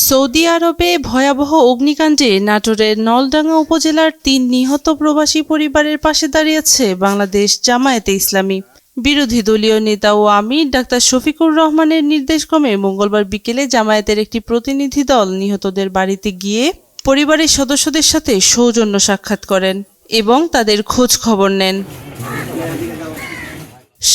Saudi আরবে ভয়াবহ অগ্নিকাণ্ডে নাটোরের নলডাঙ্গা উপজেলার ৩ নিহত প্রবাসী পরিবারের পাশে দাঁড়িয়েছে বাংলাদেশ জামায়াতে ইসলামী। বিরোধী দলীয় নেতা ও আমির ডাক্তার শফিকুর রহমানের নির্দেশক্রমে মঙ্গলবার বিকেলে জামায়াতের একটি প্রতিনিধি দল নিহতদের বাড়িতে গিয়ে পরিবারের সদস্যদের সাথে সৌজন্য সাক্ষাৎ করেন এবং তাদের খোঁজ খবর নেন।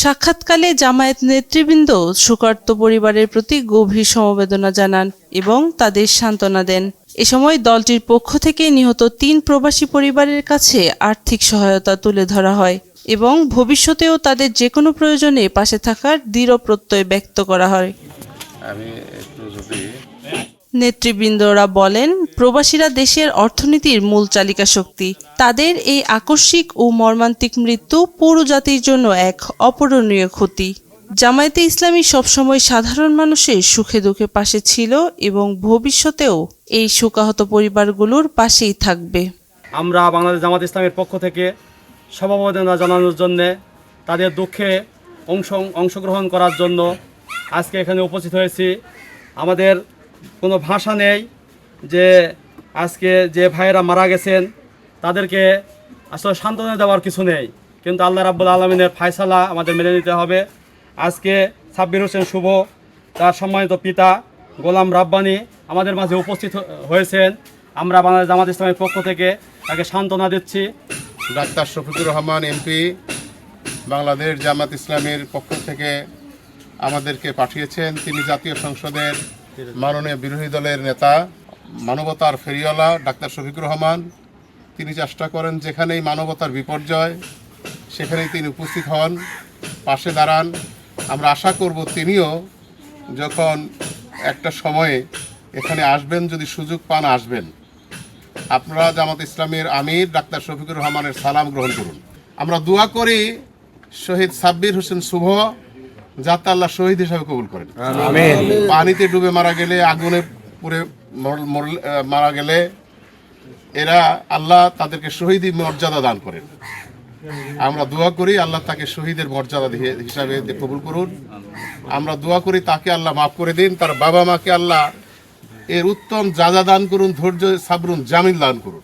সাক্ষাৎকালে জামায়াত নেতৃবৃন্দ শোকার্ত পরিবারের প্রতি গভীর সমবেদনা জানান এবং তাদের সান্ত্বনা দেন। এ সময় দলটির পক্ষ থেকে নিহত ৩ প্রবাসী পরিবারের কাছে আর্থিক সহায়তা তুলে ধরা হয় এবং ভবিষ্যতেও তাদের যেকোনো প্রয়োজনে পাশে থাকার দৃঢ় প্রত্যয় ব্যক্ত করা হয়। নেতৃবৃন্দরা বলেন, প্রবাসীরা দেশের অর্থনীতির মূল চালিকা শক্তি। তাদের এই আকস্মিক ও মর্মান্তিক মৃত্যু পুরো জাতির জন্য এক অপূরণীয় ক্ষতি। জামায়াতে ইসলামী সবসময় সাধারণ মানুষের সুখে দুঃখে পাশে ছিল এবং ভবিষ্যতেও এই শোকাহত পরিবারগুলোর পাশেই থাকবে। আমরা বাংলাদেশ জামাত ইসলামের পক্ষ থেকে সমবেদনা জানানোর জন্য, তাদের দুঃখে অংশগ্রহণ করার জন্য আজকে এখানে উপস্থিত হয়েছি। আমাদের কোনো ভাষা নেই যে আজকে যে ভাইয়েরা মারা গেছেন তাদেরকে আসলে সান্ত্বনা দেওয়ার কিছু নেই, কিন্তু আল্লাহ রাব্বুল আলামিনের ফায়সালা আমাদের মেনে নিতে হবে। আজকে সাব্বির হোসেন শুভ তার সম্মানিত পিতা গোলাম রাব্বানি আমাদের মাঝে উপস্থিত হয়েছেন। আমরা বাংলাদেশ জামাত ইসলামের পক্ষ থেকে তাকে সান্ত্বনা দিচ্ছি। ডাক্তার শফিকুর রহমান এমপি বাংলাদেশ জামাত ইসলামের পক্ষ থেকে আমাদেরকে পাঠিয়েছেন। তিনি জাতীয় সংসদের মাননীয় বিরোধী দলের নেতা, মানবতার ফেরিওয়ালা ডাক্তার শফিকুর রহমান। তিনি চেষ্টা করেন যেখানেই মানবতার বিপর্যয় সেখানেই তিনি উপস্থিত হন, পাশে দাঁড়ান। আমরা আশা করব তিনিও যখন একটা সময়ে এখানে আসবেন, যদি সুযোগ পান আসবেন। আপনারা জামাত ইসলামের আমির ডাক্তার শফিকুর রহমানের সালাম গ্রহণ করুন। আমরা দোয়া করি শহীদ সাব্বির হোসেন শুভ যাতে আল্লাহ শহীদ হিসাবে কবুল করেন। পানিতে ডুবে মারা গেলে, আগুনে পুড়ে মারা গেলে এরা আল্লাহ তাদেরকে শহীদ মর্যাদা দান করেন। আমরা দোয়া করি আল্লাহ তাকে শহীদের মর্যাদা হিসাবে কবুল করুন। আমরা দোয়া করি তাকে আল্লাহ মাফ করে দিন, তার বাবা মাকে আল্লাহ এর উত্তম যাজা দান করুন, ধৈর্য সাবরুন জামিন দান করুন।